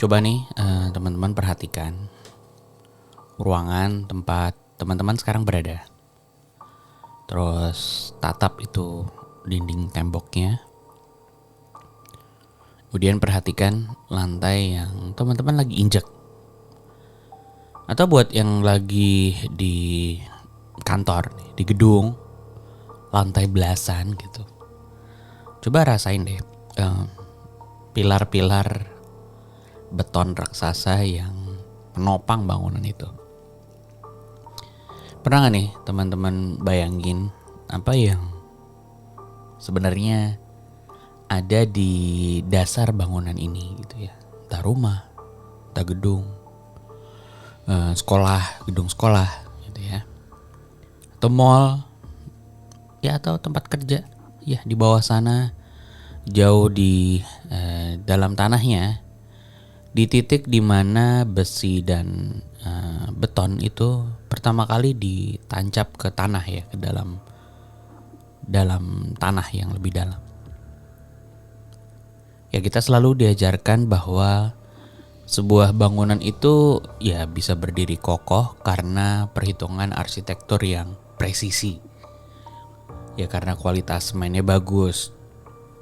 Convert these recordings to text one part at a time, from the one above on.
Coba nih teman-teman perhatikan ruangan tempat teman-teman sekarang berada. Terus tatap itu dinding temboknya. Kemudian perhatikan lantai yang teman-teman lagi injek. Atau buat yang lagi di kantor, di gedung, lantai belasan gitu. Coba rasain deh pilar-pilar beton raksasa yang menopang bangunan itu. Pernah gak nih teman-teman bayangin apa yang sebenarnya ada di dasar bangunan ini gitu ya? Entah rumah, entah gedung, sekolah, gedung sekolah gitu ya. Atau mall, ya atau tempat kerja. Ya di bawah sana jauh di dalam tanahnya, di titik di mana besi dan beton itu pertama kali ditancap ke tanah ya, ke dalam tanah yang lebih dalam. Ya kita selalu diajarkan bahwa sebuah bangunan itu ya bisa berdiri kokoh karena perhitungan arsitektur yang presisi. Ya karena kualitas semennya bagus.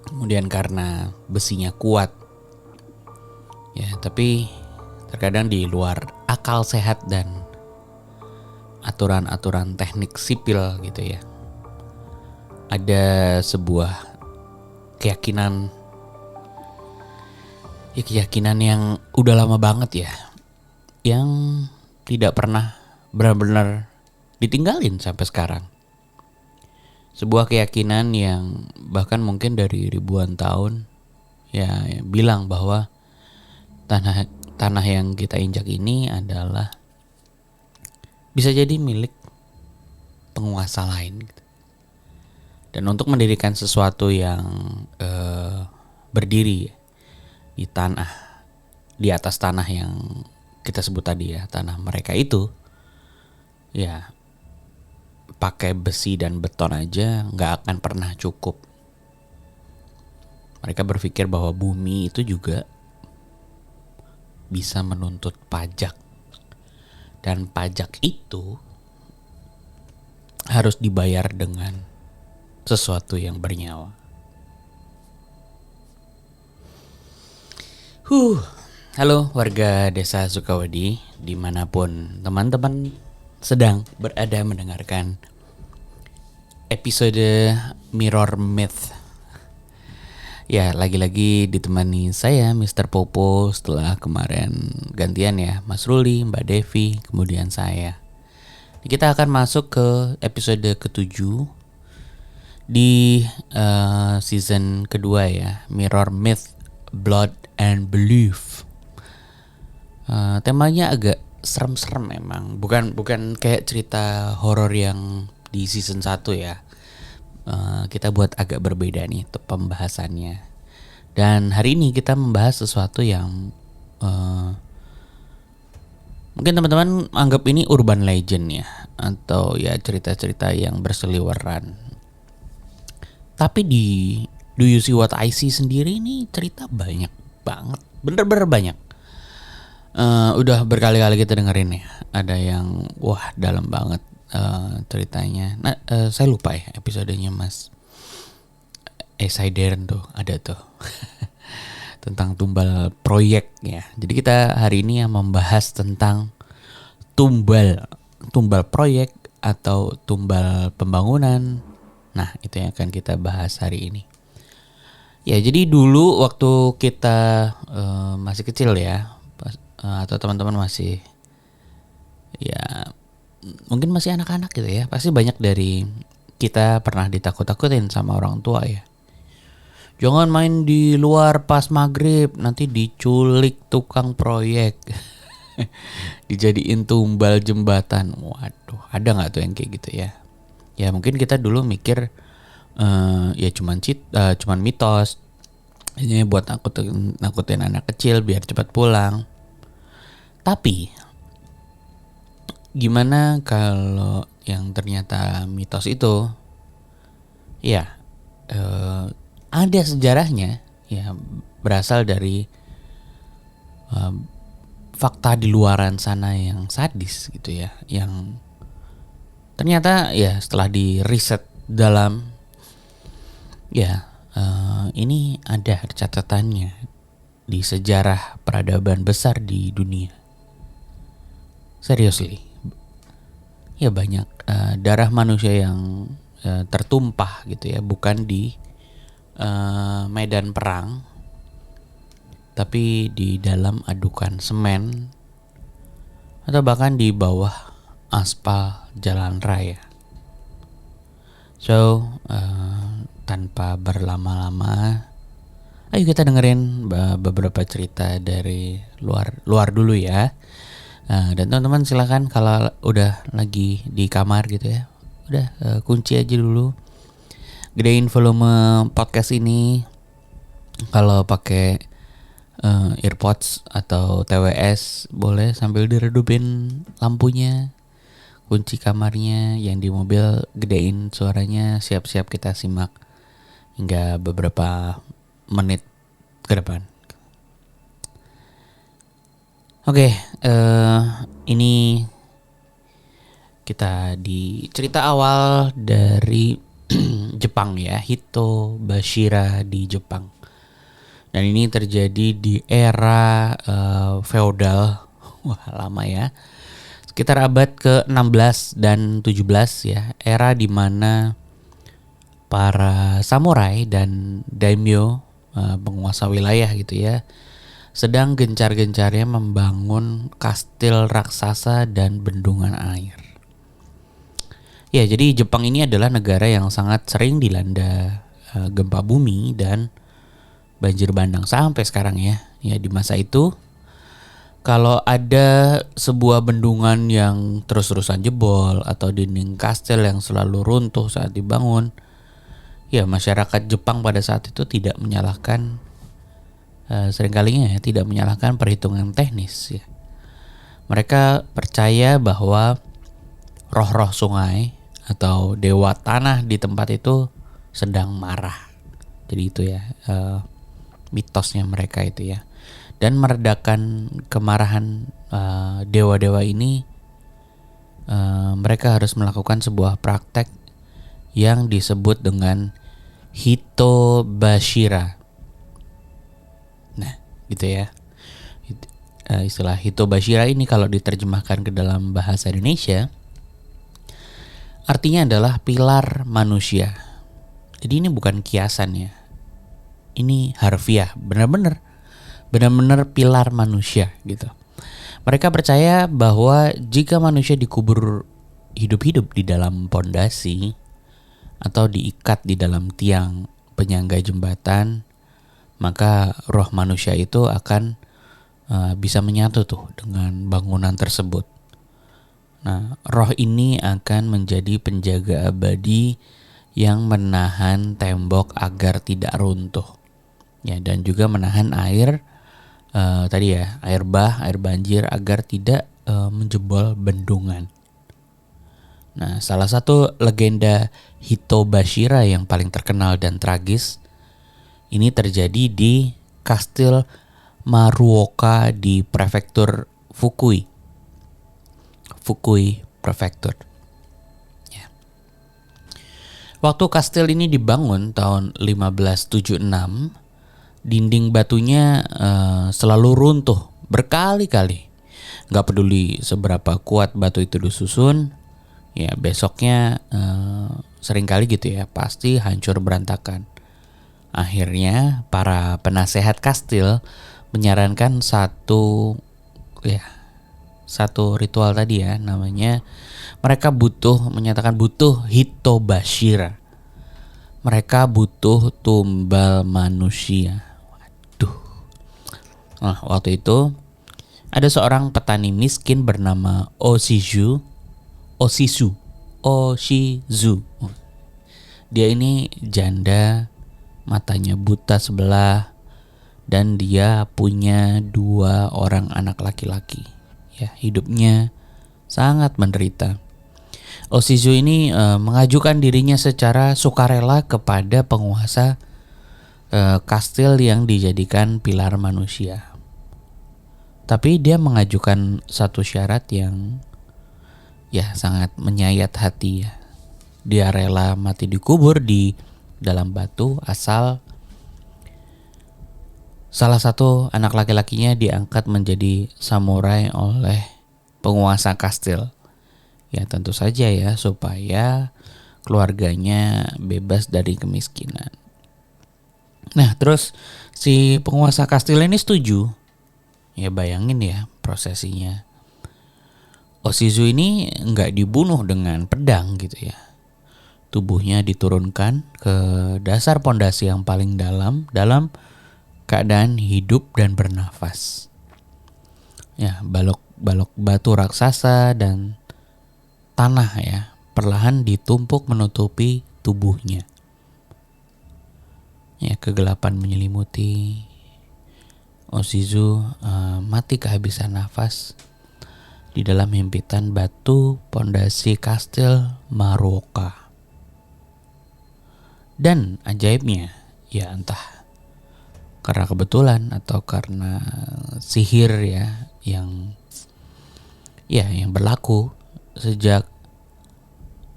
Kemudian karena besinya kuat. Ya, tapi terkadang di luar akal sehat dan aturan-aturan teknik sipil gitu ya. Ada sebuah keyakinan yang udah lama banget ya. Yang tidak pernah benar-benar ditinggalin sampai sekarang. Sebuah keyakinan yang bahkan mungkin dari ribuan tahun ya bilang bahwa tanah yang kita injak ini adalah bisa jadi milik penguasa lain gitu. Dan untuk mendirikan sesuatu yang berdiri di tanah, di atas tanah yang kita sebut tadi ya, tanah mereka itu, ya pakai besi dan beton aja nggak akan pernah cukup. Mereka berpikir bahwa bumi itu juga bisa menuntut pajak. Dan pajak itu harus dibayar dengan sesuatu yang bernyawa. Halo warga desa Sukawadi, dimanapun teman-teman sedang berada mendengarkan episode Mirror Myth. Ya, lagi-lagi ditemani saya Mr. Popo setelah kemarin gantian ya, Mas Ruli, Mbak Devi, kemudian saya. Kita akan masuk ke episode ke-7 di season kedua ya, Mirror Myth, Blood and Belief. Temanya agak serem-serem memang, bukan kayak cerita horor yang di season 1 ya. Kita buat agak berbeda nih pembahasannya. Dan hari ini kita membahas sesuatu yang mungkin teman-teman anggap ini urban legend ya, atau ya cerita-cerita yang berseliweran. Tapi di Do You See What I See sendiri ini cerita banyak banget, bener-bener banyak. Udah berkali-kali kita dengerin ya. Ada yang wah dalam banget ceritanya. Nah, saya lupa ya episodenya Mas Saideren tuh ada tuh tentang tumbal proyek ya. Jadi kita hari ini yang membahas tentang tumbal proyek atau tumbal pembangunan. Nah, itu yang akan kita bahas hari ini. Ya, jadi dulu waktu kita masih kecil ya, atau teman-teman masih ya mungkin masih anak-anak gitu ya, pasti banyak dari kita pernah ditakut-takutin sama orang tua ya. Jangan main di luar pas maghrib, nanti diculik tukang proyek. Dijadiin tumbal jembatan. Waduh, ada gak tuh yang kayak gitu ya? Ya mungkin kita dulu mikir ya cuman mitos. Ini buat nakutin anak kecil biar cepat pulang. Tapi gimana kalau yang ternyata mitos itu ya ada sejarahnya ya, berasal dari fakta di luaran sana yang sadis gitu ya, yang ternyata ya setelah di riset dalam ini ada catatannya di sejarah peradaban besar di dunia. Seriously, ya banyak darah manusia yang tertumpah gitu ya, bukan di medan perang, tapi di dalam adukan semen atau bahkan di bawah aspal jalan raya. So, tanpa berlama-lama, ayo kita dengerin beberapa cerita dari luar dulu ya. Dan teman-teman silakan kalau udah lagi di kamar gitu ya, udah kunci aja dulu, gedein volume podcast ini. Kalau pakai earpods atau TWS boleh sambil diredupin lampunya, kunci kamarnya. Yang di mobil gedein suaranya, siap-siap kita simak hingga beberapa menit ke depan. Oke, ini kita di cerita awal dari Jepang ya, Hito Bashira di Jepang. Dan ini terjadi di era feodal, wah lama ya, sekitar abad ke-16 dan 17 ya, era di mana para samurai dan daimyo, penguasa wilayah gitu ya, sedang gencar-gencarnya membangun kastil raksasa dan bendungan air. Ya, jadi Jepang ini adalah negara yang sangat sering dilanda gempa bumi dan banjir bandang sampai sekarang ya. Ya, di masa itu kalau ada sebuah bendungan yang terus-terusan jebol atau dinding kastil yang selalu runtuh saat dibangun, ya masyarakat Jepang pada saat itu tidak menyalahkan, seringkalinya ya, tidak menyalahkan perhitungan teknis ya. Mereka percaya bahwa roh-roh sungai atau dewa tanah di tempat itu sedang marah. Jadi itu ya mitosnya mereka itu ya. Dan meredakan kemarahan dewa-dewa ini, mereka harus melakukan sebuah praktek yang disebut dengan Hito Bashira. Nah, gitu ya. Istilah Hito Bashira ini kalau diterjemahkan ke dalam bahasa Indonesia artinya adalah pilar manusia. Jadi ini bukan kiasan ya. Ini harfiah, benar-benar pilar manusia gitu. Mereka percaya bahwa jika manusia dikubur hidup-hidup di dalam pondasi atau diikat di dalam tiang penyangga jembatan, maka roh manusia itu akan bisa menyatu tuh dengan bangunan tersebut. Nah, roh ini akan menjadi penjaga abadi yang menahan tembok agar tidak runtuh. Ya, dan juga menahan air tadi ya, air banjir agar tidak menjebol bendungan. Nah, salah satu legenda Hito Bashira yang paling terkenal dan tragis ini terjadi di Kastil Maruoka di prefektur Fukui Prefektur. Ya. Waktu kastil ini dibangun tahun 1576, dinding batunya selalu runtuh berkali-kali. Gak peduli seberapa kuat batu itu disusun, ya besoknya seringkali gitu ya, pasti hancur berantakan. Akhirnya para penasehat kastil menyarankan satu ritual tadi ya, namanya mereka menyatakan butuh Hito Bashira. Mereka butuh tumbal manusia. Waduh. Nah, waktu itu ada seorang petani miskin bernama Oshizu. Dia ini janda, matanya buta sebelah, dan dia punya 2 orang anak laki-laki. Ya, hidupnya sangat menderita. Oshizu ini mengajukan dirinya secara sukarela kepada penguasa kastil yang dijadikan pilar manusia. Tapi dia mengajukan satu syarat yang ya sangat menyayat hati ya. Dia rela mati dikubur di dalam batu asal salah satu anak laki-lakinya diangkat menjadi samurai oleh penguasa kastil. Ya tentu saja ya supaya keluarganya bebas dari kemiskinan. Nah terus si penguasa kastil ini setuju. Ya bayangin ya prosesinya. Oshizu ini nggak dibunuh dengan pedang gitu ya. Tubuhnya diturunkan ke dasar pondasi yang paling dalam keadaan hidup dan bernafas. Ya, balok-balok batu raksasa dan tanah ya perlahan ditumpuk menutupi tubuhnya. Ya, kegelapan menyelimuti. Oshizu mati kehabisan nafas di dalam himpitan batu pondasi kastil Maruoka. Dan ajaibnya, ya entah karena kebetulan atau karena sihir ya yang berlaku sejak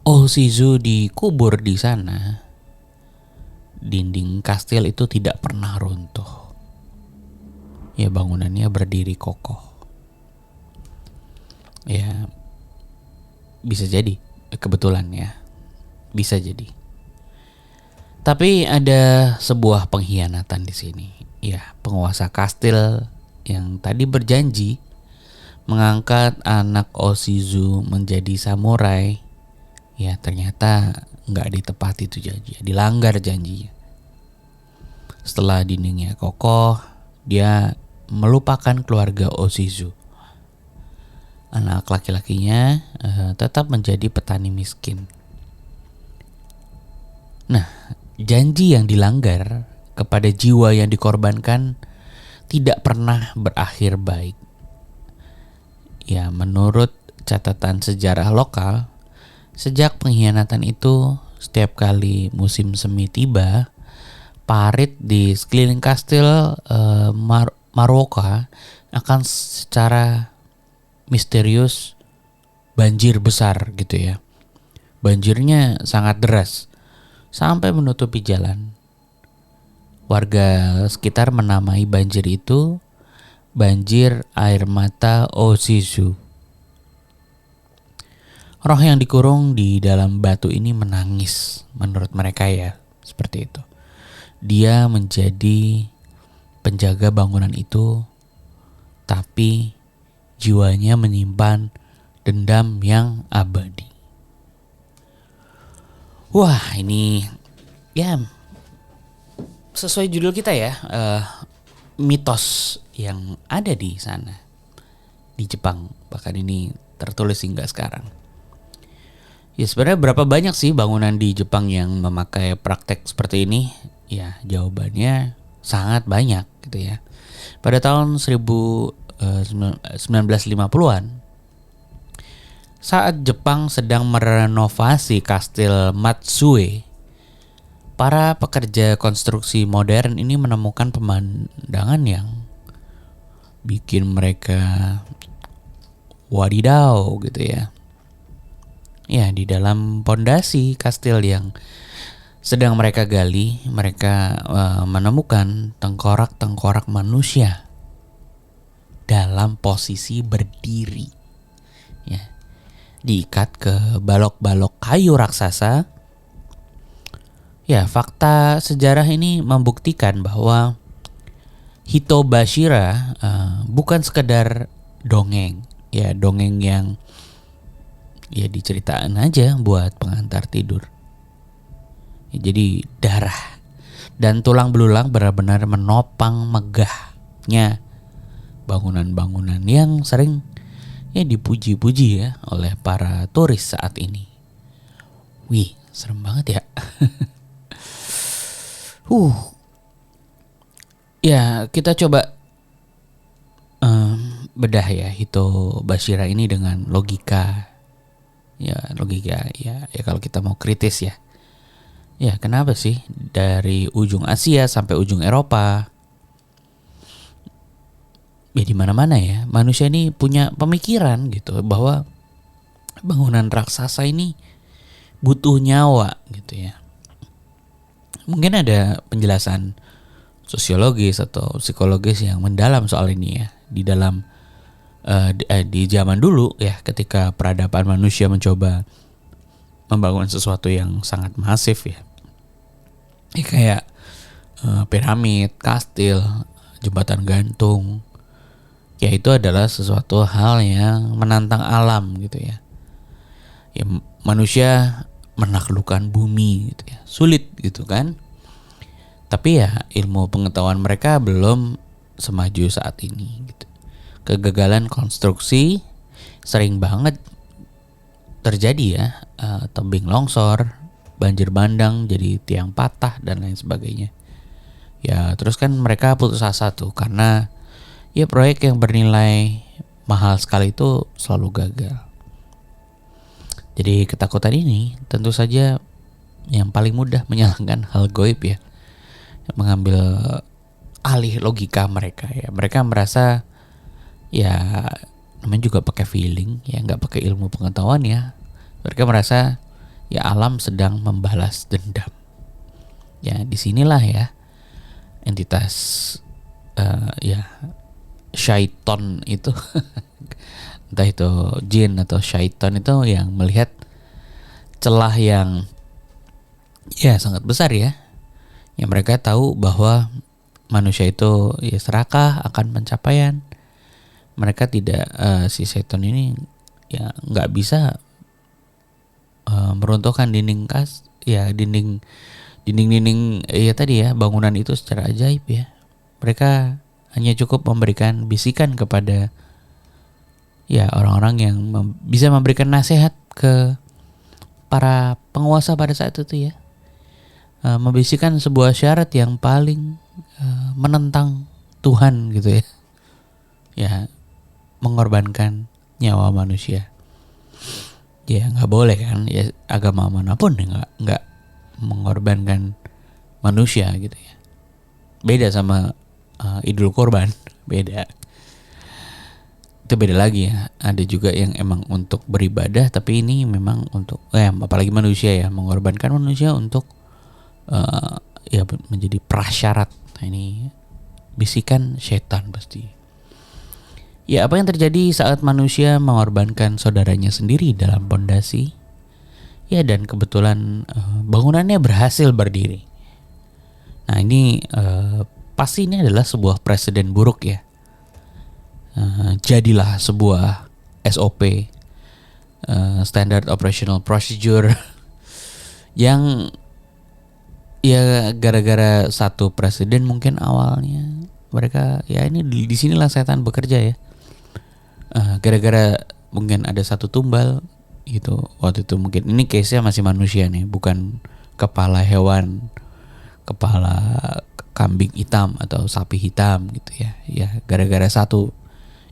Oshizu dikubur di sana, dinding kastil itu tidak pernah runtuh. Ya bangunannya berdiri kokoh. Ya bisa jadi kebetulan ya. Bisa jadi. Tapi ada sebuah pengkhianatan di sini. Ya, penguasa kastil yang tadi berjanji mengangkat anak Oshizu menjadi samurai, ya ternyata nggak ditepati itu janji, dilanggar janjinya. Setelah dindingnya kokoh, dia melupakan keluarga Oshizu. Anak laki-lakinya tetap menjadi petani miskin. Nah, janji yang dilanggar kepada jiwa yang dikorbankan tidak pernah berakhir baik. Ya, menurut catatan sejarah lokal, sejak pengkhianatan itu, setiap kali musim semi tiba, parit di sekeliling kastil Maruoka akan secara misterius banjir besar gitu ya. Banjirnya sangat deras sampai menutupi jalan. Warga sekitar menamai banjir itu banjir air mata Oshizu. Roh yang dikurung di dalam batu ini menangis menurut mereka ya, seperti itu. Dia menjadi penjaga bangunan itu, tapi jiwanya menyimpan dendam yang abadi. Wah, ini ya sesuai judul kita ya, mitos yang ada di sana di Jepang. Bahkan ini tertulis hingga sekarang. Ya sebenarnya berapa banyak sih bangunan di Jepang yang memakai praktek seperti ini? Ya jawabannya sangat banyak gitu ya. Pada tahun 1950-an, saat Jepang sedang merenovasi kastil Matsue, para pekerja konstruksi modern ini menemukan pemandangan yang bikin mereka wadidaw gitu ya. Ya, di dalam pondasi kastil yang sedang mereka gali, mereka menemukan tengkorak-tengkorak manusia dalam posisi berdiri. Ya, diikat ke balok-balok kayu raksasa. Ya, fakta sejarah ini membuktikan bahwa Hitobashira bukan sekedar dongeng. Ya, dongeng yang ya diceritain aja buat pengantar tidur. Ya, jadi darah dan tulang belulang benar-benar menopang megahnya bangunan-bangunan yang sering ya dipuji-puji ya oleh para turis saat ini. Wih, serem banget ya. Ya, kita coba bedah ya Hitobashira ini dengan logika. Ya kalau kita mau kritis ya. Ya, kenapa sih dari ujung Asia sampai ujung Eropa ya di mana-mana ya, manusia ini punya pemikiran gitu bahwa bangunan raksasa ini butuh nyawa gitu ya. Mungkin ada penjelasan sosiologis atau psikologis yang mendalam soal ini ya. Di dalam di zaman dulu ya, ketika peradaban manusia mencoba membangun sesuatu yang sangat masif ya. Kayak piramid, kastil, jembatan gantung. Ya itu adalah sesuatu hal yang menantang alam gitu ya. Ya manusia menaklukkan bumi gitu ya. Sulit gitu kan. Tapi ya ilmu pengetahuan mereka belum semaju saat ini gitu. Kegagalan konstruksi sering banget terjadi ya. Tebing longsor, banjir bandang jadi tiang patah dan lain sebagainya. Ya terus kan mereka putus asa tuh karena ya proyek yang bernilai mahal sekali itu selalu gagal. Jadi ketakutan ini tentu saja yang paling mudah menyalahkan hal goib ya, mengambil alih logika mereka ya. Mereka merasa ya namanya juga pakai feeling ya, nggak pakai ilmu pengetahuan ya. Mereka merasa ya alam sedang membalas dendam. Ya disinilah ya entitas ya syaiton itu entah itu jin atau syaiton itu yang melihat celah yang ya sangat besar ya. Yang mereka tahu bahwa manusia itu ya serakah akan pencapaian. Mereka tidak si syaiton ini ya nggak bisa meruntuhkan dinding ya tadi ya bangunan itu secara ajaib ya. Mereka hanya cukup memberikan bisikan kepada ya orang-orang yang bisa memberikan nasihat ke para penguasa pada saat itu ya. Membisikkan sebuah syarat yang paling menentang Tuhan gitu ya. Ya mengorbankan nyawa manusia. Ya nggak boleh kan ya, agama manapun ya nggak mengorbankan manusia gitu ya. Beda sama Idul Kurban, beda. Itu beda lagi ya. Ada juga yang emang untuk beribadah, tapi ini memang untuk apalagi manusia ya, mengorbankan manusia untuk ya menjadi prasyarat. Nah, ini bisikan setan pasti. Ya apa yang terjadi saat manusia mengorbankan saudaranya sendiri dalam pondasi? Ya dan kebetulan bangunannya berhasil berdiri. Nah ini pasti ini adalah sebuah presiden buruk ya. Jadilah sebuah SOP, Standard Operational Procedure, yang ya gara-gara satu presiden mungkin awalnya mereka ya ini di sinilah setan bekerja ya. Gara-gara mungkin ada satu tumbal gitu waktu itu, mungkin ini case-nya masih manusia nih, bukan kepala hewan, kepala kambing hitam atau sapi hitam gitu ya. Ya gara-gara satu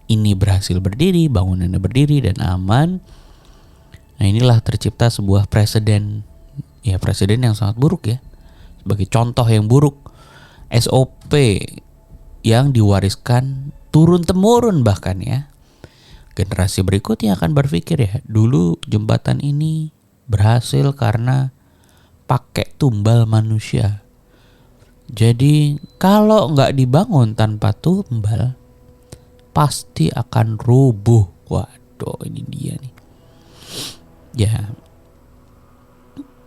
ini berhasil berdiri, bangunannya berdiri dan aman. Nah inilah tercipta sebuah presiden. Ya presiden yang sangat buruk ya. Sebagai contoh yang buruk, SOP yang diwariskan turun temurun bahkan ya. Generasi berikutnya akan berpikir ya, dulu jembatan ini berhasil karena pakai tumbal manusia. Jadi kalau nggak dibangun tanpa tumbal, pasti akan rubuh. Waduh, ini dia nih.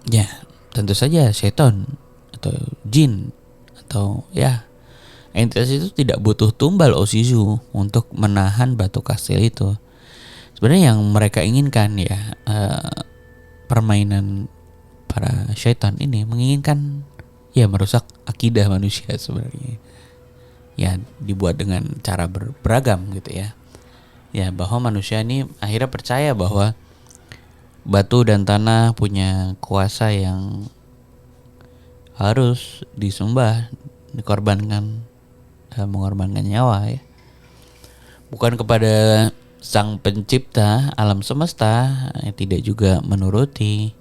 Ya, tentu saja setan atau jin atau ya entitas itu tidak butuh tumbal Osizu untuk menahan batu kastil itu. Sebenarnya yang mereka inginkan ya permainan para syaitan ini menginginkan ya merusak akidah manusia sebenarnya. Ya dibuat dengan cara beragam gitu ya. Ya bahwa manusia ini akhirnya percaya bahwa batu dan tanah punya kuasa yang harus disembah, dikorbankan, mengorbankan nyawa ya. Bukan kepada sang pencipta alam semesta, tidak juga menuruti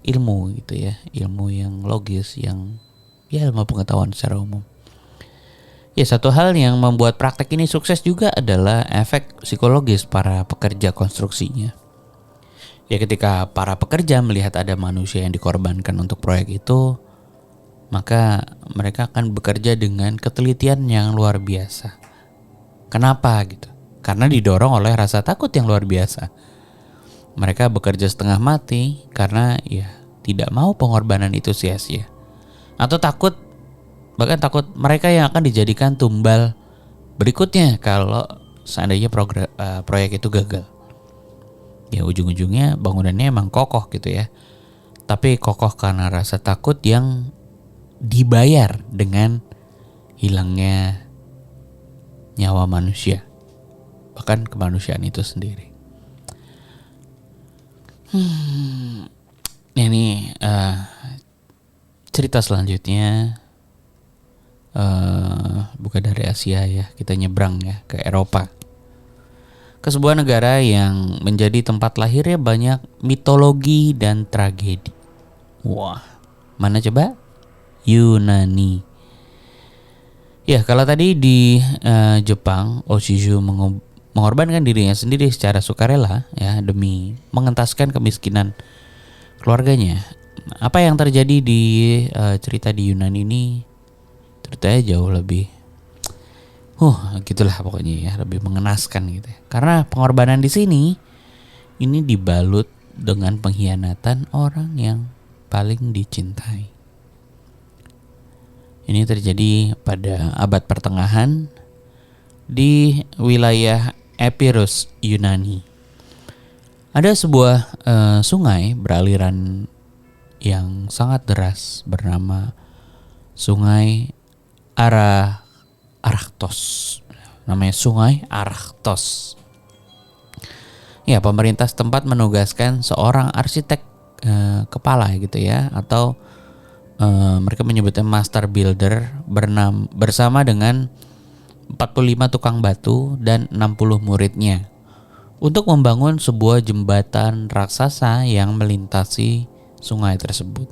ilmu gitu ya, ilmu yang logis, yang ya ilmu pengetahuan secara umum. Ya, satu hal yang membuat praktek ini sukses juga adalah efek psikologis para pekerja konstruksinya. Ya, ketika para pekerja melihat ada manusia yang dikorbankan untuk proyek itu, maka mereka akan bekerja dengan ketelitian yang luar biasa. Kenapa gitu? Karena didorong oleh rasa takut yang luar biasa. Mereka bekerja setengah mati karena ya tidak mau pengorbanan itu sia-sia. Atau bahkan takut mereka yang akan dijadikan tumbal berikutnya kalau seandainya proyek itu gagal. Ya ujung-ujungnya bangunannya emang kokoh gitu ya. Tapi kokoh karena rasa takut yang dibayar dengan hilangnya nyawa manusia. Bahkan kemanusiaan itu sendiri. Ini cerita selanjutnya bukan dari Asia ya. Kita nyebrang ya ke Eropa. Ke sebuah negara yang menjadi tempat lahirnya banyak mitologi dan tragedi. Wah, mana coba? Yunani. Ya, kalau tadi di Jepang, Oshizu mengorbankan dirinya sendiri secara sukarela ya demi mengentaskan kemiskinan keluarganya. Apa yang terjadi di cerita di Yunani ini ceritanya jauh lebih gitulah pokoknya ya, lebih mengenaskan gitu ya. Karena pengorbanan di sini ini dibalut dengan pengkhianatan orang yang paling dicintai. Ini terjadi pada abad pertengahan di wilayah Epirus, Yunani. Ada sebuah sungai beraliran yang sangat deras bernama Sungai Arachthos. Namanya Sungai Arachthos. Ya, pemerintah setempat menugaskan seorang arsitek kepala gitu ya, atau mereka menyebutnya master builder bersama dengan 45 tukang batu dan 60 muridnya untuk membangun sebuah jembatan raksasa yang melintasi sungai tersebut.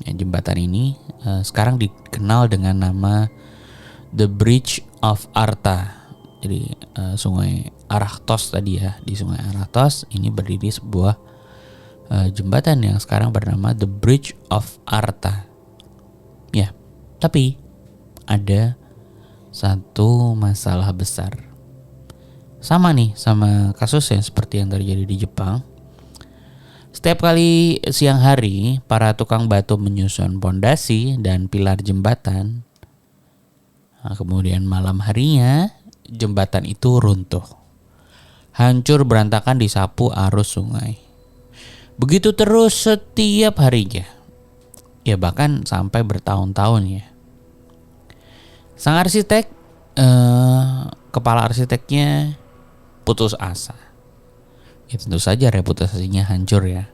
Ya, jembatan ini sekarang dikenal dengan nama The Bridge of Arta. Jadi sungai Arachthos tadi ya, di sungai Arachthos ini berdiri sebuah jembatan yang sekarang bernama The Bridge of Arta. Ya, tapi ada satu masalah besar. Sama nih sama kasusnya seperti yang terjadi di Jepang. Setiap kali siang hari, para tukang batu menyusun pondasi dan pilar jembatan. Nah, kemudian malam harinya, jembatan itu runtuh. Hancur berantakan disapu arus sungai. Begitu terus setiap harinya. Ya bahkan sampai bertahun-tahun ya. Sang arsitek, kepala arsiteknya putus asa. Ya tentu saja reputasinya hancur ya.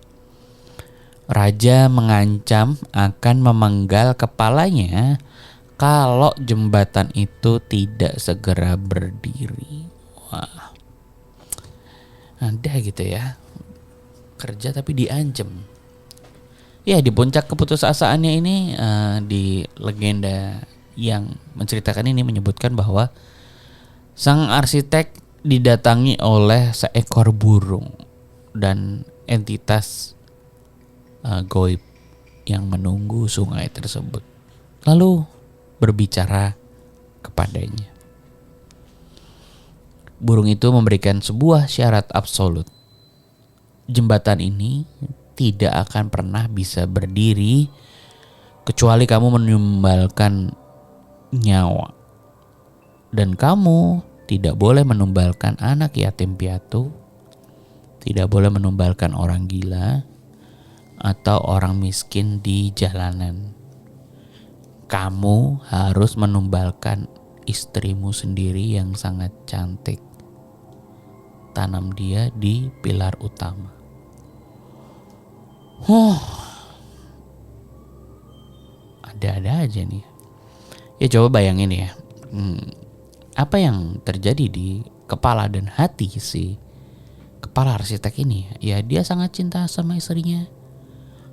Raja mengancam akan memenggal kepalanya kalau jembatan itu tidak segera berdiri. Wah, ada gitu ya, kerja tapi diancam. Ya, di puncak keputusasaannya ini di legenda yang menceritakan ini menyebutkan bahwa sang arsitek didatangi oleh seekor burung dan entitas goib yang menunggu sungai tersebut, lalu berbicara kepadanya. Burung itu memberikan sebuah syarat absolut. Jembatan ini tidak akan pernah bisa berdiri kecuali kamu menyumbalkan nyawa. Dan kamu tidak boleh menumbalkan anak yatim piatu, tidak boleh menumbalkan orang gila atau orang miskin di jalanan. Kamu harus menumbalkan istrimu sendiri yang sangat cantik. Tanam dia di pilar utama. Ada-ada aja nih. Ya coba bayangin ya. Apa yang terjadi di kepala dan hati si kepala arsitek ini? Ya dia sangat cinta sama istrinya.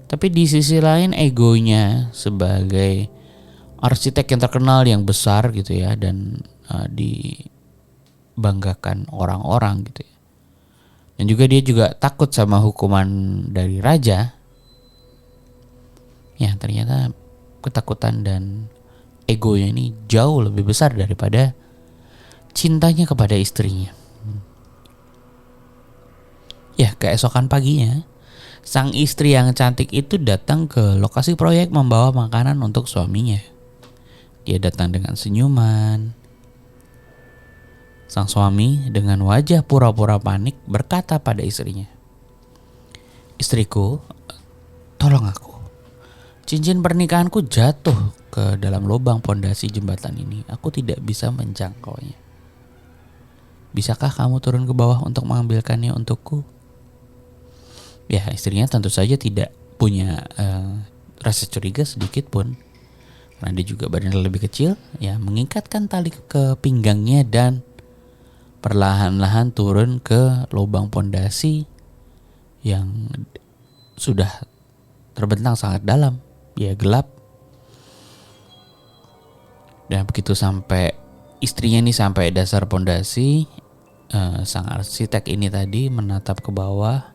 Tapi di sisi lain egonya sebagai arsitek yang terkenal, yang besar gitu ya, dan dibanggakan orang-orang gitu ya. Dan juga dia juga takut sama hukuman dari raja. Ya ternyata ketakutan dan egonya ini jauh lebih besar daripada cintanya kepada istrinya. Ya keesokan paginya, sang istri yang cantik itu datang ke lokasi proyek membawa makanan untuk suaminya. Dia datang dengan senyuman. Sang suami dengan wajah pura-pura panik berkata pada istrinya, "Istriku, tolong aku. Cincin pernikahanku jatuh ke dalam lubang pondasi jembatan ini. Aku tidak bisa menjangkaunya. Bisakah kamu turun ke bawah untuk mengambilkannya untukku?" Ya, istrinya tentu saja tidak punya rasa curiga sedikit pun. Karena dia juga badannya lebih kecil, ya mengikatkan tali ke pinggangnya dan perlahan-lahan turun ke lubang pondasi yang sudah terbentang sangat dalam, ya gelap. Dan begitu sampai istrinya ini sampai dasar pondasi, sang arsitek ini tadi menatap ke bawah.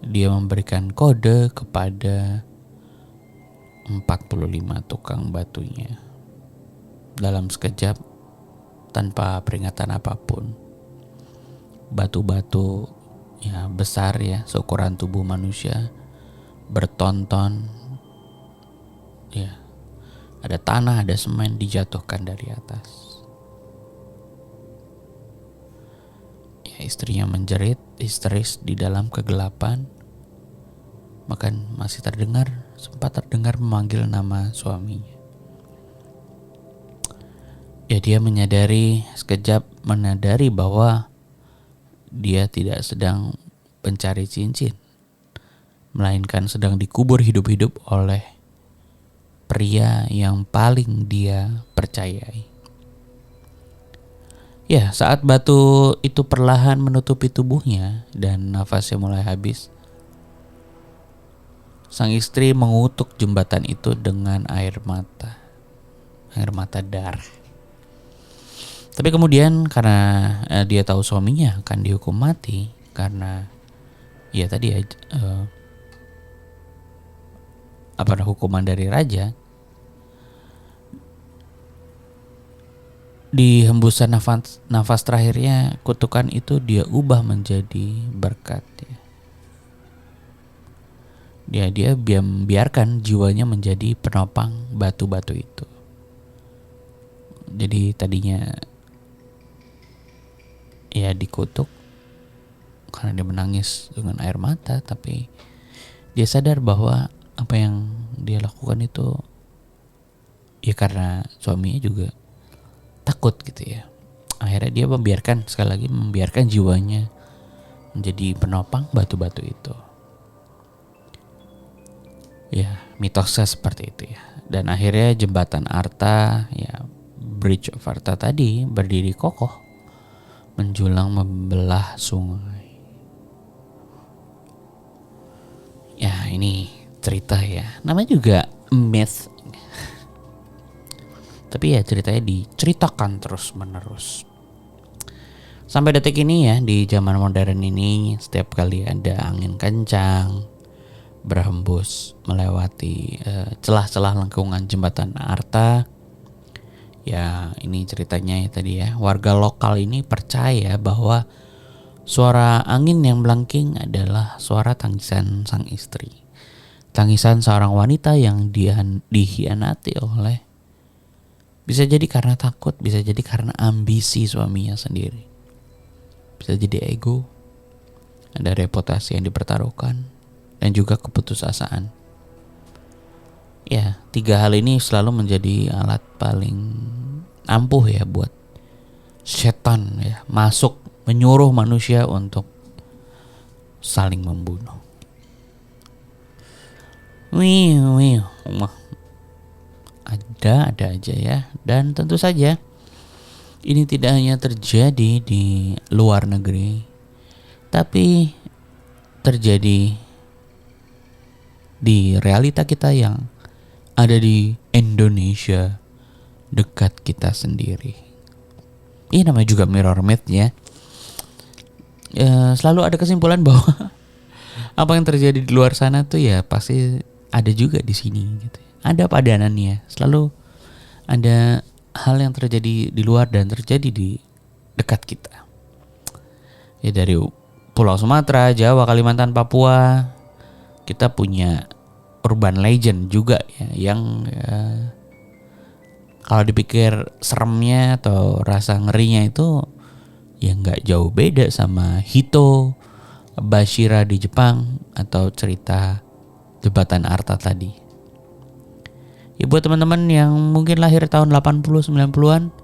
Dia memberikan kode kepada 45 tukang batunya. Dalam sekejap, tanpa peringatan apapun, batu-batu ya besar ya seukuran tubuh manusia bertonton, ya ada tanah, ada semen dijatuhkan dari atas. Ya, istrinya menjerit histeris di dalam kegelapan. Bahkan sempat terdengar memanggil nama suaminya. Ya dia sekejap menyadari bahwa dia tidak sedang mencari cincin, melainkan sedang dikubur hidup-hidup oleh pria yang paling dia percayai. Ya, saat batu itu perlahan menutupi tubuhnya dan nafasnya mulai habis, sang istri mengutuk jembatan itu dengan air mata darah. Tapi kemudian karena dia tahu suaminya akan dihukum mati karena ya tadi hukuman dari raja, di hembusan nafas terakhirnya kutukan itu dia ubah menjadi berkat ya. Dia biarkan jiwanya menjadi penopang batu-batu itu. Jadi tadinya ya dikutuk karena dia menangis dengan air mata, tapi dia sadar bahwa apa yang dia lakukan itu ya karena suaminya juga takut gitu ya. Akhirnya dia sekali lagi membiarkan jiwanya menjadi penopang batu-batu itu. Ya, mitosnya seperti itu ya. Dan akhirnya jembatan Arta, ya Bridge of Arta tadi berdiri kokoh menjulang membelah sungai. Ya, ini cerita ya. Namanya juga myth. Tapi ya ceritanya diceritakan terus-menerus. Sampai detik ini ya, di zaman modern ini, setiap kali ada angin kencang berhembus melewati celah-celah lengkungan jembatan Arta, ya ini ceritanya ya tadi ya, warga lokal ini percaya bahwa suara angin yang melengking adalah suara tangisan sang istri, tangisan seorang wanita yang dihianati oleh, bisa jadi karena takut, bisa jadi karena ambisi suaminya sendiri, bisa jadi ego, ada reputasi yang dipertaruhkan, dan juga keputusasaan. Ya, 3 hal ini selalu menjadi alat paling ampuh ya buat setan ya masuk menyuruh manusia untuk saling membunuh. Ada aja ya. Dan tentu saja ini tidak hanya terjadi di luar negeri, tapi terjadi di realita kita yang ada di Indonesia, dekat kita sendiri. Ini namanya juga mirror myth ya. Selalu ada kesimpulan bahwa apa yang terjadi di luar sana tuh ya pasti ada juga di sini gitu. Ada padanannya. Selalu ada hal yang terjadi di luar dan terjadi di dekat kita. Ya dari Pulau Sumatera, Jawa, Kalimantan, Papua, kita punya urban legend juga ya yang kalau dipikir seremnya atau rasa ngerinya itu ya nggak jauh beda sama Hito, Bashira di Jepang atau cerita Jembatan Arta tadi. Ya buat teman-teman yang mungkin lahir tahun 80 90-an,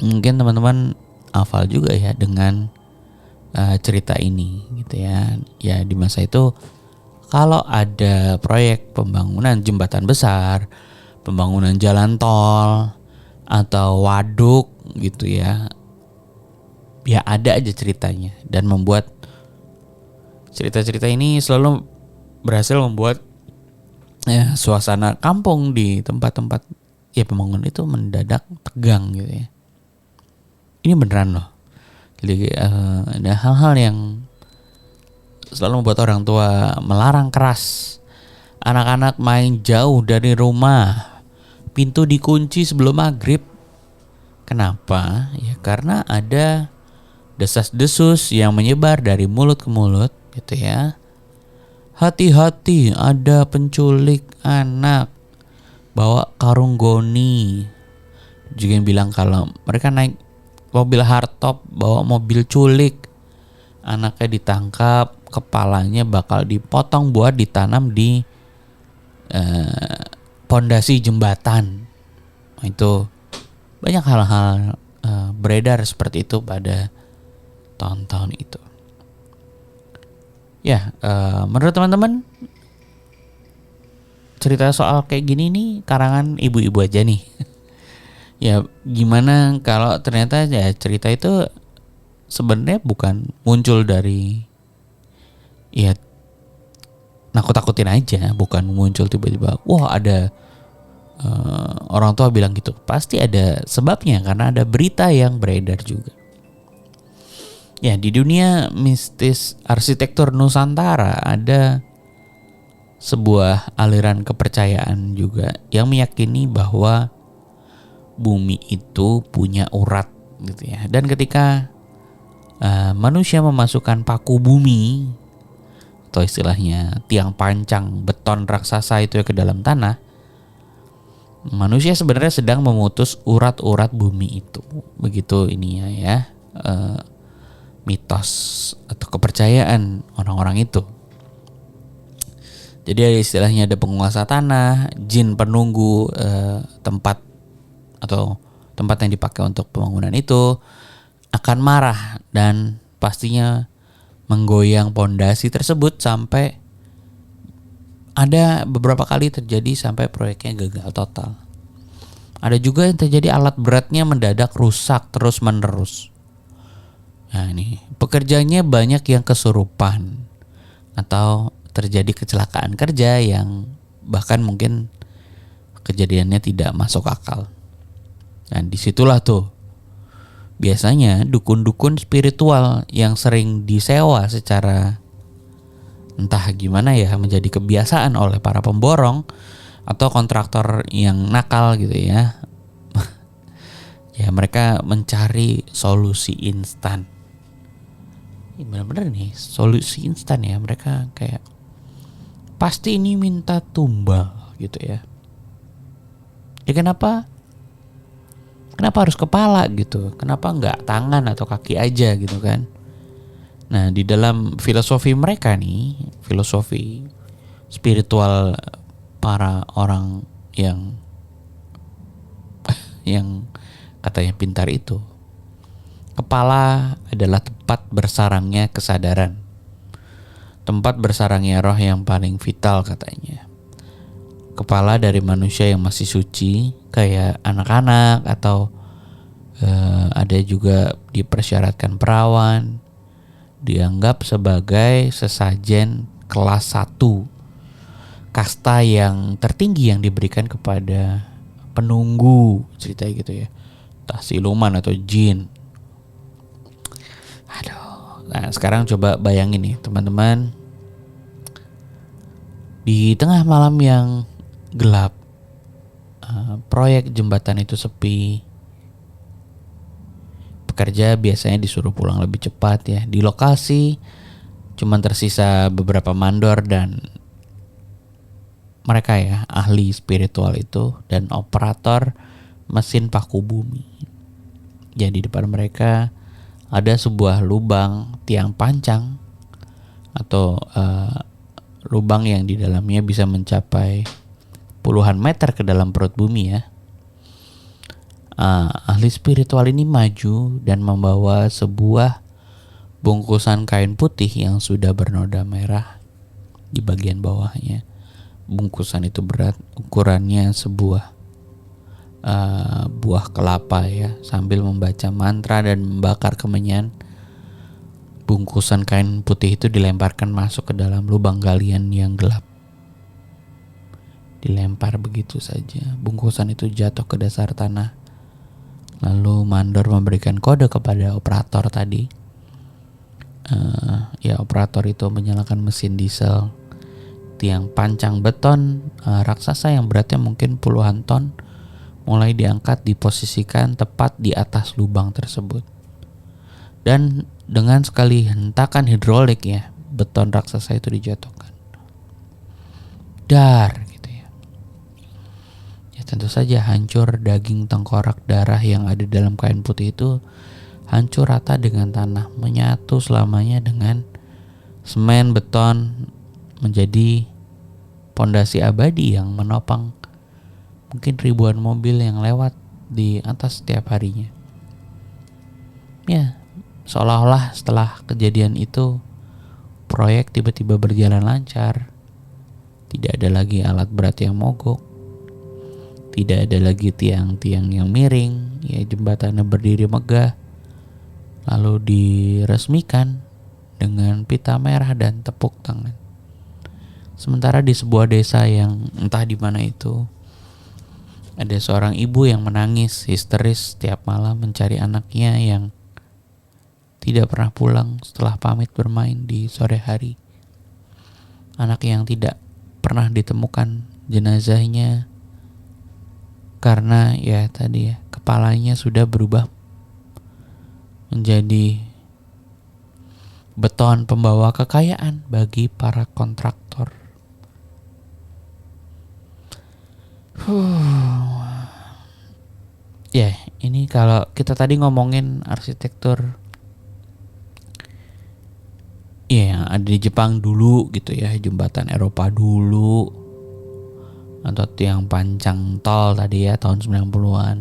mungkin teman-teman hafal juga ya dengan cerita ini gitu ya. Ya di masa itu kalau ada proyek pembangunan jembatan besar, pembangunan jalan tol atau waduk gitu ya, ya ada aja ceritanya, dan membuat cerita-cerita ini selalu berhasil membuat ya suasana kampung di tempat-tempat ya pembangunan itu mendadak tegang gitu ya. Ini beneran loh. Jadi ada hal-hal yang selalu membuat orang tua melarang keras anak-anak main jauh dari rumah, pintu dikunci sebelum maghrib. Kenapa? Ya karena ada desas-desus yang menyebar dari mulut ke mulut gitu ya. Hati-hati, ada penculik anak bawa karung goni. Juga yang bilang kalau mereka naik mobil hardtop bawa mobil culik, anaknya ditangkap, kepalanya bakal dipotong buat ditanam di pondasi jembatan. Nah, itu banyak hal-hal beredar seperti itu pada tahun-tahun itu. Ya, menurut teman-teman cerita soal kayak gini nih karangan ibu-ibu aja nih. Ya, gimana kalau ternyata ya cerita itu sebenarnya bukan muncul dari ya nakut-nakutin aja, bukan muncul tiba-tiba wah ada orang tua bilang gitu. Pasti ada sebabnya karena ada berita yang beredar juga. Ya, di dunia mistis arsitektur Nusantara ada sebuah aliran kepercayaan juga yang meyakini bahwa bumi itu punya urat gitu ya. Dan ketika manusia memasukkan paku bumi atau istilahnya tiang pancang beton raksasa itu ya ke dalam tanah, manusia sebenarnya sedang memutus urat-urat bumi itu. Begitu ininya ya, mitos atau kepercayaan orang-orang itu. Jadi ada istilahnya ada penguasa tanah, jin penunggu tempat atau tempat yang dipakai untuk pembangunan itu akan marah dan pastinya menggoyang pondasi tersebut sampai ada beberapa kali terjadi sampai proyeknya gagal total. Ada juga yang terjadi alat beratnya mendadak rusak terus menerus. Nah ini pekerjanya banyak yang kesurupan atau terjadi kecelakaan kerja yang bahkan mungkin kejadiannya tidak masuk akal. Dan disitulah tuh biasanya dukun-dukun spiritual yang sering disewa secara entah gimana ya menjadi kebiasaan oleh para pemborong atau kontraktor yang nakal gitu ya. Ya mereka mencari solusi instan. Benar-benar nih solusi instan ya, mereka kayak pasti ini minta tumbal gitu ya. Ya kenapa harus kepala gitu? Kenapa nggak tangan atau kaki aja gitu kan? Nah di dalam filosofi mereka nih, filosofi spiritual para orang yang katanya pintar itu, kepala adalah tempat bersarangnya kesadaran, tempat bersarangnya roh yang paling vital katanya. Kepala dari manusia yang masih suci kayak anak-anak atau ada juga dipersyaratkan perawan, dianggap sebagai sesajen kelas 1 kasta yang tertinggi yang diberikan kepada penunggu ceritanya gitu ya, entah siluman atau jin. Aduh. Nah sekarang coba bayangin nih teman-teman, di tengah malam yang gelap, proyek jembatan itu sepi. Pekerja biasanya disuruh pulang lebih cepat ya. Di lokasi cuman tersisa beberapa mandor dan mereka ya, ahli spiritual itu dan operator mesin paku bumi. Jadi di depan mereka ada sebuah lubang tiang pancang atau lubang yang di dalamnya bisa mencapai puluhan meter ke dalam perut bumi ya. Ahli spiritual ini maju dan membawa sebuah bungkusan kain putih yang sudah bernoda merah di bagian bawahnya. Bungkusan itu berat, ukurannya sebuah buah kelapa ya. Sambil membaca mantra dan membakar kemenyan, bungkusan kain putih itu dilemparkan masuk ke dalam lubang galian yang gelap. Dilempar begitu saja. Bungkusan itu jatuh ke dasar tanah. Lalu mandor memberikan kode kepada operator tadi. Operator itu menyalakan mesin diesel. Tiang pancang beton raksasa yang beratnya mungkin puluhan ton mulai diangkat, diposisikan tepat di atas lubang tersebut. Dan dengan sekali hentakan hidrolik ya, beton raksasa itu dijatuhkan. Dar. Tentu saja hancur. Daging, tengkorak, darah yang ada dalam kain putih itu hancur rata dengan tanah, menyatu selamanya dengan semen beton menjadi pondasi abadi yang menopang mungkin ribuan mobil yang lewat di atas setiap harinya. Ya, seolah-olah setelah kejadian itu proyek tiba-tiba berjalan lancar. Tidak ada lagi alat berat yang mogok. Tidak ada lagi tiang-tiang yang miring, ya jembatannya berdiri megah. Lalu diresmikan dengan pita merah dan tepuk tangan. Sementara di sebuah desa yang entah di mana itu, ada seorang ibu yang menangis histeris setiap malam mencari anaknya yang tidak pernah pulang setelah pamit bermain di sore hari. Anak yang tidak pernah ditemukan jenazahnya karena ya tadi ya, kepalanya sudah berubah menjadi beton pembawa kekayaan bagi para kontraktor. Ya, ini kalau kita tadi ngomongin arsitektur ya yang ada di Jepang dulu gitu ya, jembatan Eropa dulu, atau tiang pancang tol tadi ya tahun 90-an.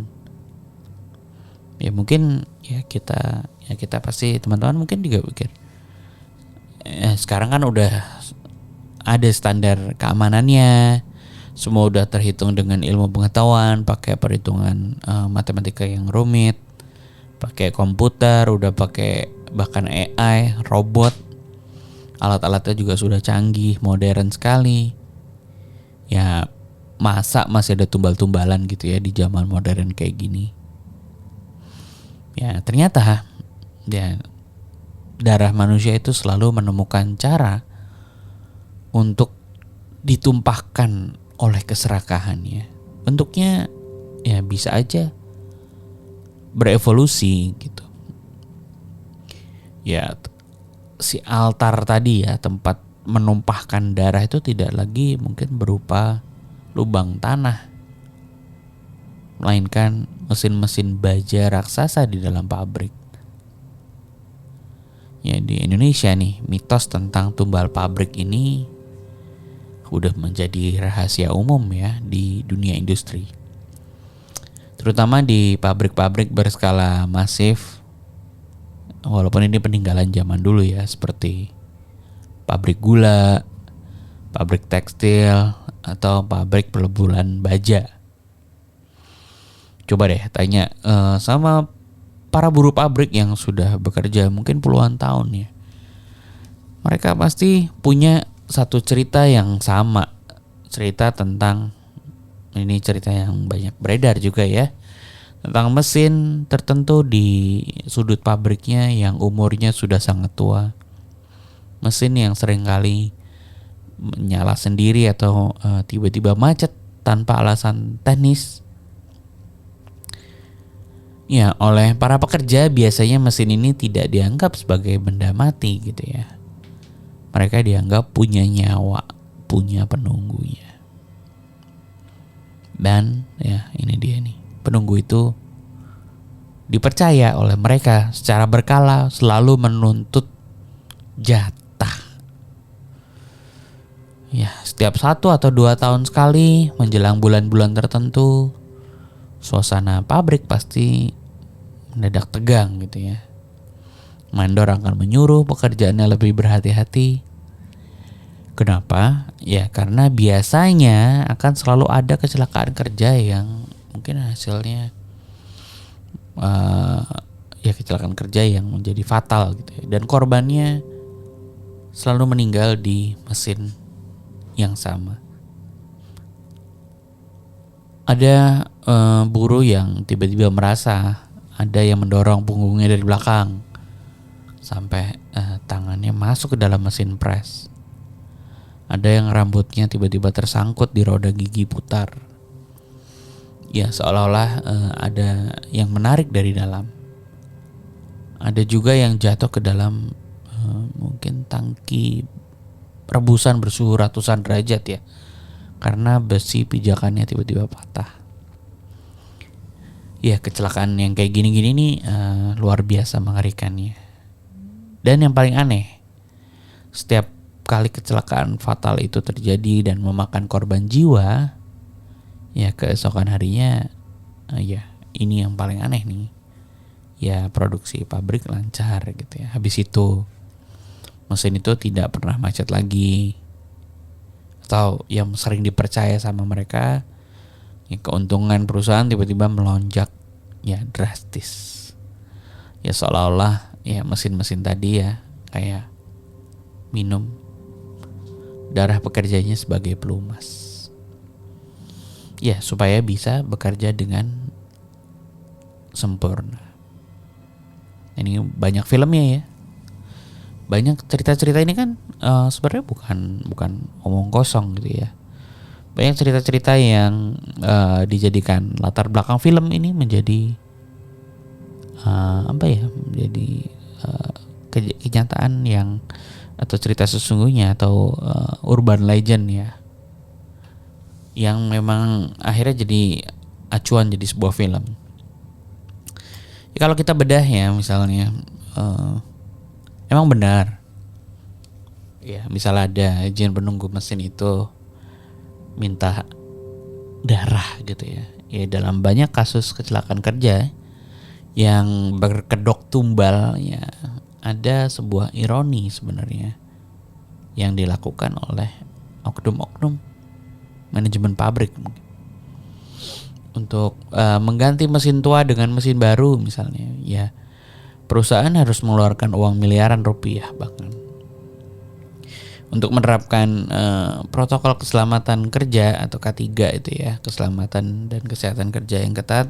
Ya mungkin ya kita pasti teman-teman mungkin juga pikir sekarang kan udah ada standar keamanannya, semua udah terhitung dengan ilmu pengetahuan, pakai perhitungan matematika yang rumit, pakai komputer, udah pakai bahkan AI, robot, alat-alatnya juga sudah canggih, modern sekali. Ya masa masih ada tumbal-tumbalan gitu ya di zaman modern kayak gini. Ya ternyata ya darah manusia itu selalu menemukan cara untuk ditumpahkan oleh keserakahannya. Bentuknya ya bisa aja berevolusi gitu. Ya si altar tadi ya, tempat menumpahkan darah itu tidak lagi mungkin berupa lubang tanah, melainkan mesin-mesin baja raksasa di dalam pabrik. Ya di Indonesia nih, mitos tentang tumbal pabrik ini udah menjadi rahasia umum ya di dunia industri. Terutama di pabrik-pabrik berskala masif, walaupun ini peninggalan zaman dulu ya, seperti pabrik gula, pabrik tekstil, atau pabrik peleburan baja. Coba deh tanya sama para buruh pabrik yang sudah bekerja mungkin puluhan tahun ya. Mereka pasti punya satu cerita yang sama, cerita tentang, ini cerita yang banyak beredar juga ya, tentang mesin tertentu di sudut pabriknya yang umurnya sudah sangat tua. Mesin yang seringkali menyala sendiri atau tiba-tiba macet tanpa alasan teknis. Ya, oleh para pekerja biasanya mesin ini tidak dianggap sebagai benda mati gitu ya. Mereka dianggap punya nyawa, punya penunggunya. Dan ya ini dia nih, penunggu itu dipercaya oleh mereka secara berkala selalu menuntut jatah. Ya, setiap 1 atau 2 tahun sekali menjelang bulan-bulan tertentu, suasana pabrik pasti mendadak tegang gitu ya. Mandor akan menyuruh pekerjaannya lebih berhati-hati. Kenapa? Ya karena biasanya akan selalu ada kecelakaan kerja yang mungkin hasilnya kecelakaan kerja yang menjadi fatal gitu ya. Dan korbannya selalu meninggal di mesin yang sama. Ada buruh yang tiba-tiba merasa ada yang mendorong punggungnya dari belakang sampai tangannya masuk ke dalam mesin press. Ada yang rambutnya tiba-tiba tersangkut di roda gigi putar. Ya seolah-olah ada yang menarik dari dalam. Ada juga yang jatuh ke dalam mungkin tangki rebusan bersuhu ratusan derajat ya, karena besi pijakannya tiba-tiba patah. Ya kecelakaan yang kayak gini-gini nih luar biasa mengerikannya. Dan yang paling aneh, setiap kali kecelakaan fatal itu terjadi dan memakan korban jiwa, ya keesokan harinya ya ini yang paling aneh nih, ya produksi pabrik lancar gitu ya. Habis itu mesin itu tidak pernah macet lagi, atau yang sering dipercaya sama mereka, ya keuntungan perusahaan tiba-tiba melonjak ya drastis. Ya seolah-olah ya mesin-mesin tadi ya kayak minum darah pekerjanya sebagai pelumas. Ya supaya bisa bekerja dengan sempurna. Ini banyak filmnya ya. Banyak cerita-cerita ini kan sebenarnya bukan omong kosong gitu ya. Banyak cerita-cerita yang dijadikan latar belakang film ini menjadi menjadi kenyataan yang atau cerita sesungguhnya atau urban legend ya, yang memang akhirnya jadi acuan jadi sebuah film. Ya, kalau kita bedah ya misalnya emang benar ya, misalnya ada jin penunggu mesin itu minta darah gitu ya. Ya dalam banyak kasus kecelakaan kerja yang berkedok tumbal ya, ada sebuah ironi sebenarnya yang dilakukan oleh oknum-oknum manajemen pabrik untuk mengganti mesin tua dengan mesin baru misalnya. Ya perusahaan harus mengeluarkan uang miliaran rupiah bahkan untuk menerapkan protokol keselamatan kerja atau K3 itu ya, keselamatan dan kesehatan kerja yang ketat.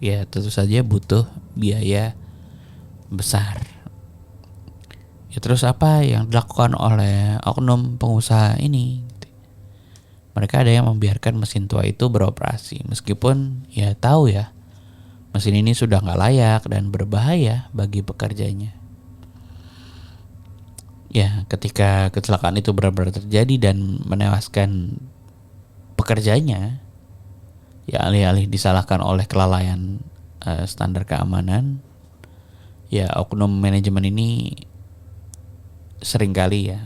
Ya tentu saja butuh biaya besar. Ya terus apa yang dilakukan oleh oknum pengusaha ini? Mereka ada yang membiarkan mesin tua itu beroperasi meskipun ya tahu ya mesin ini sudah nggak layak dan berbahaya bagi pekerjanya. Ya ketika kecelakaan itu benar-benar terjadi dan menewaskan pekerjanya, ya alih-alih disalahkan oleh kelalaian standar keamanan, ya oknum manajemen ini seringkali ya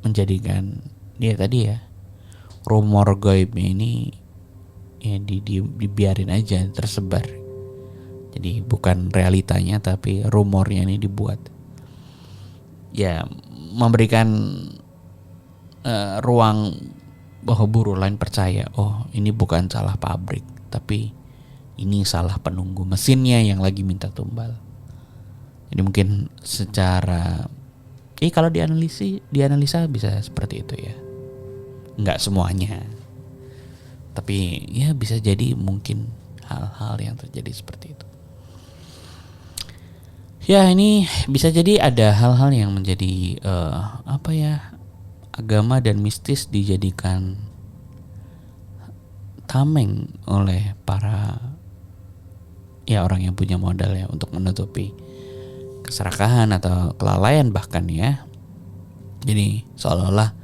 menjadikan dia tadi ya rumor gaibnya ini ya dibiarin aja tersebar. Jadi bukan realitanya tapi rumornya ini dibuat. Ya memberikan ruang bahwa buruh lain percaya, oh ini bukan salah pabrik tapi ini salah penunggu mesinnya yang lagi minta tumbal. Jadi mungkin secara kalau dianalisa bisa seperti itu ya. nggak semuanya. Tapi ya bisa jadi mungkin hal-hal yang terjadi seperti itu. Ya ini bisa jadi ada hal-hal yang menjadi agama dan mistis dijadikan tameng oleh para orang yang punya modal ya untuk menutupi keserakahan atau kelalaian bahkan ya. Jadi seolah-olah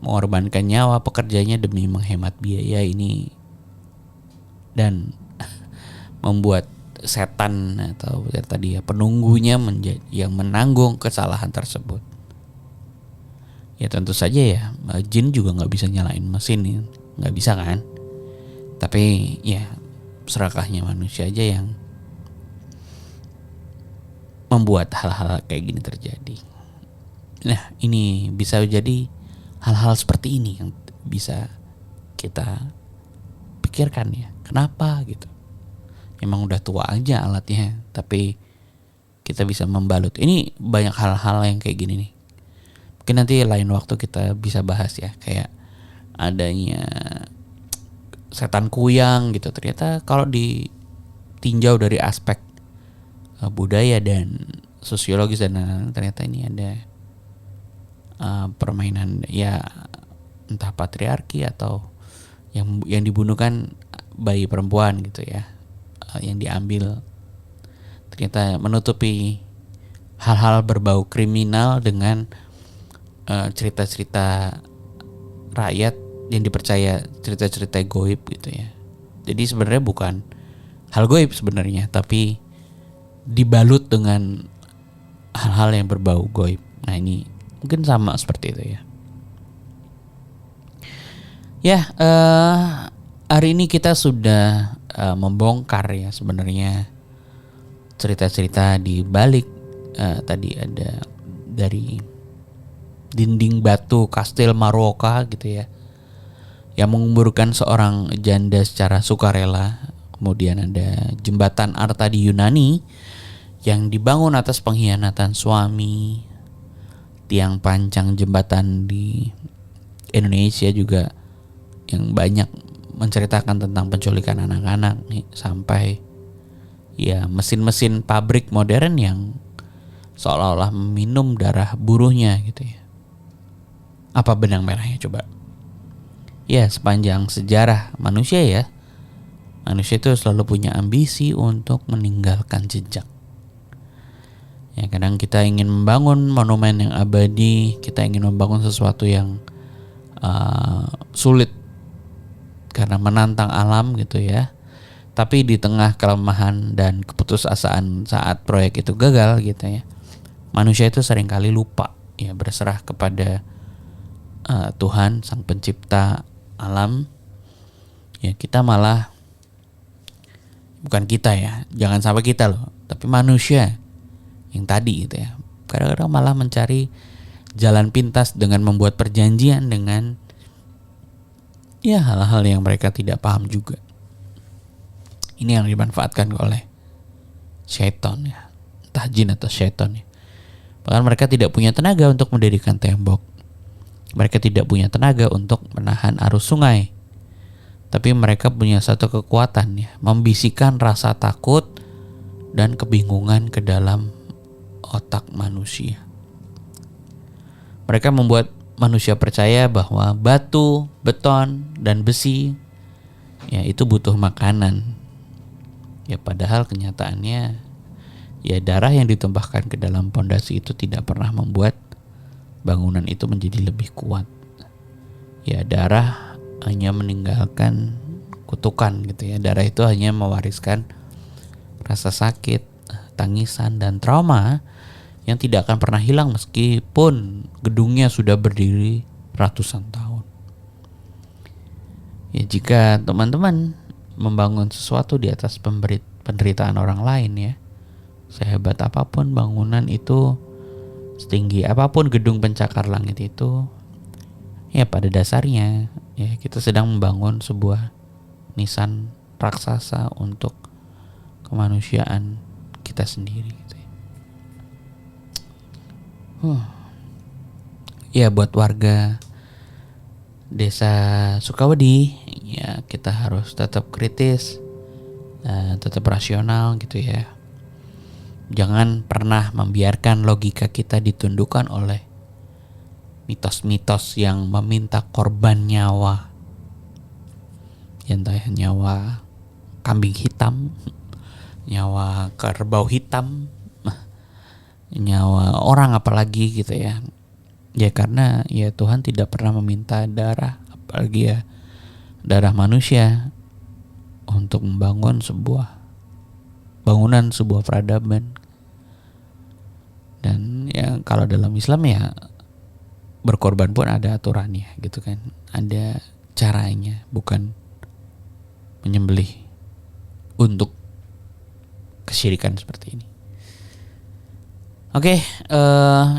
mengorbankan nyawa pekerjanya demi menghemat biaya ini dan membuat setan atau tadi ya penunggunya yang menanggung kesalahan tersebut. Ya tentu saja ya jin juga nggak bisa nyalain mesin, nggak bisa kan. Tapi ya serakahnya manusia aja yang membuat hal-hal kayak gini terjadi. Nah ini bisa jadi hal-hal seperti ini yang bisa kita pikirkan ya. Kenapa gitu? Emang udah tua aja alatnya, tapi kita bisa membalut. Ini banyak hal-hal yang kayak gini nih. Mungkin nanti lain waktu kita bisa bahas ya, kayak adanya setan kuyang gitu. Ternyata kalau ditinjau dari aspek budaya dan sosiologis dan ternyata ini ada permainan ya entah patriarki atau yang dibunuh kan bayi perempuan gitu ya, yang diambil ternyata menutupi hal-hal berbau kriminal dengan cerita-cerita rakyat yang dipercaya cerita-cerita goib gitu ya. Jadi sebenarnya bukan hal goib sebenarnya, tapi dibalut dengan hal-hal yang berbau goib. Nah ini mungkin sama seperti itu ya. Ya hari ini kita sudah membongkar ya sebenarnya cerita-cerita di balik tadi ada dari dinding batu Kastil Marwaka gitu ya, yang menguburkan seorang janda secara sukarela. Kemudian ada jembatan Arta di Yunani yang dibangun atas pengkhianatan suami. Tiang pancang jembatan di Indonesia juga yang banyak menceritakan tentang penculikan anak-anak nih, sampai ya mesin-mesin pabrik modern yang seolah-olah meminum darah buruhnya gitu ya. Apa benang merahnya coba? Ya sepanjang sejarah manusia ya, manusia itu selalu punya ambisi untuk meninggalkan jejak. Ya kadang kita ingin membangun monumen yang abadi, kita ingin membangun sesuatu yang sulit karena menantang alam gitu ya. Tapi di tengah kelemahan dan keputusasaan saat proyek itu gagal gitu ya, manusia itu seringkali lupa ya berserah kepada Tuhan sang pencipta alam. Ya kita malah, bukan kita ya, jangan sampai kita loh, tapi manusia yang tadi gitu ya, kadang-kadang malah mencari jalan pintas dengan membuat perjanjian dengan ya hal-hal yang mereka tidak paham juga. Ini yang dimanfaatkan oleh syaitan ya, entah jin atau syaitan ya. Bahkan mereka tidak punya tenaga untuk mendirikan tembok, mereka tidak punya tenaga untuk menahan arus sungai, tapi mereka punya satu kekuatan ya, membisikkan rasa takut dan kebingungan ke dalam otak manusia. Mereka membuat manusia percaya bahwa batu, beton, dan besi ya itu butuh makanan. Ya padahal kenyataannya ya darah yang ditumpahkan ke dalam pondasi itu tidak pernah membuat bangunan itu menjadi lebih kuat. Ya darah hanya meninggalkan kutukan gitu ya. Darah itu hanya mewariskan rasa sakit, tangisan, dan trauma yang tidak akan pernah hilang meskipun gedungnya sudah berdiri ratusan tahun. Ya jika teman-teman membangun sesuatu di atas penderitaan orang lain ya, sehebat apapun bangunan itu, setinggi apapun gedung pencakar langit itu, ya pada dasarnya ya kita sedang membangun sebuah nisan raksasa untuk kemanusiaan kita sendiri gitu ya. Ya buat warga Desa Sukawedi, ya kita harus tetap kritis, tetap rasional gitu ya. Jangan pernah membiarkan logika kita ditundukkan oleh mitos-mitos yang meminta korban nyawa. Ya entah nyawa kambing hitam, nyawa kerbau hitam, nyawa orang apalagi gitu ya. Ya karena ya Tuhan tidak pernah meminta darah, apalagi ya darah manusia untuk membangun sebuah bangunan, sebuah peradaban. Dan ya kalau dalam Islam ya berkorban pun ada aturannya gitu kan. Ada caranya, bukan menyembelih untuk kesyirikan seperti ini. Oke,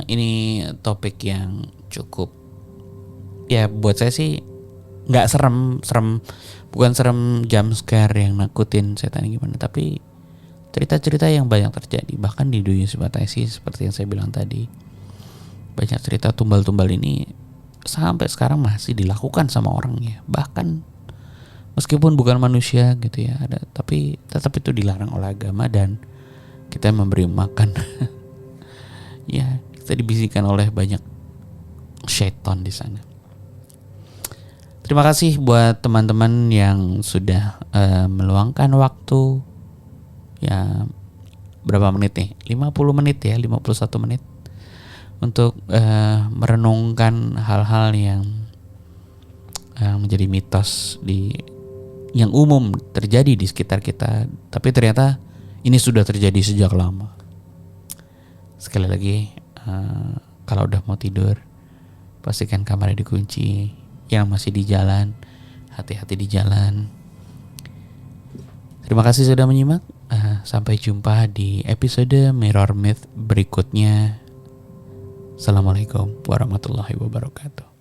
ini topik yang cukup ya buat saya sih nggak serem, bukan serem jump scare yang nakutin setan gimana, tapi cerita-cerita yang banyak terjadi bahkan di dunia hipotesis seperti yang saya bilang tadi. Banyak cerita tumbal-tumbal ini sampai sekarang masih dilakukan sama orangnya, bahkan meskipun bukan manusia gitu ya, ada, tapi tetap itu dilarang oleh agama dan kita memberi makan. Ya, kita dibisikkan oleh banyak syaitan di sana. Terima kasih buat teman-teman yang sudah meluangkan waktu. Ya, berapa menit nih? 50 menit ya, 51 menit untuk merenungkan hal-hal yang menjadi mitos yang umum terjadi di sekitar kita, tapi ternyata ini sudah terjadi sejak lama. Sekali lagi, kalau udah mau tidur, pastikan kamarnya dikunci. Yang masih di jalan, hati-hati di jalan. Terima kasih sudah menyimak. Sampai jumpa di episode Mirror Myth berikutnya. Assalamualaikum warahmatullahi wabarakatuh.